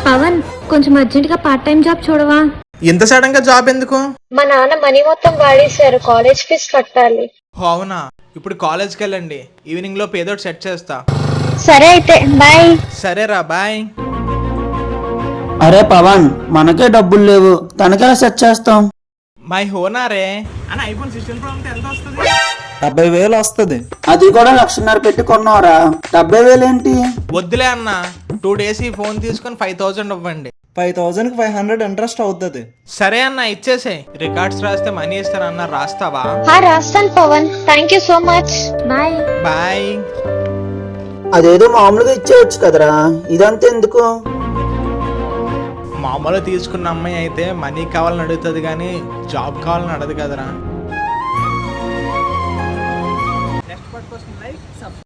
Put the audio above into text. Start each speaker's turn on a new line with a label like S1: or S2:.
S1: పవన్, కొంచెం అర్జెంట్ గా part time job చూడవా?
S2: ఇంత సడన్ గా జాబ్ ఎందుకు?
S3: మా నాన్న మనీ మొత్తం వాడేశారు, కాలేజ్ ఫీజు కట్టాలి.
S2: అవునా? ఇప్పుడు కాలేజ్కి వెళ్ళండి, ఈవినింగ్ లో ఏదోటి సెట్ చేస్తా.
S3: సరే అయితే బాయ్.
S2: సరేరా, బాయ్.
S4: అరే పవన్, మనకే డబ్బులు లేవు, తనకెలా సెట్ చేస్తాం?
S2: మై హోనారే అని ఐఫోన్ 16 Pro ఎంత వస్తుంది?
S5: 70,000 వస్తుంది.
S4: అది కూడా 1,50,000 పెట్టి కొన్నారా? 70,000 ఏంటి?
S2: వద్దులే అన్న, 2 days ఈ ఫోన్ తీసుకొని 5,000 ఇవ్వండి.
S5: 5,500 ఇంట్రెస్ట్ అవుతుంది.
S2: సరే అన్న, ఇచ్చేసే. రికార్డ్స్ రాస్తే మనీ ఇస్తానన్న, రాస్తావా?
S3: రాస్తాను Pavan, thank you so much.
S1: Bye.
S2: Bye.
S4: అదేదో మామూలుగా ఇచ్చేయచ్చు కదరా, ఇదంతా ఎందుకు?
S2: మామూలు తీసుకున్న అమ్మాయి అయితే మనీ కావాలని అడుగుతుంది కానీ జాబ్ కావాలని అడగదు కదరా.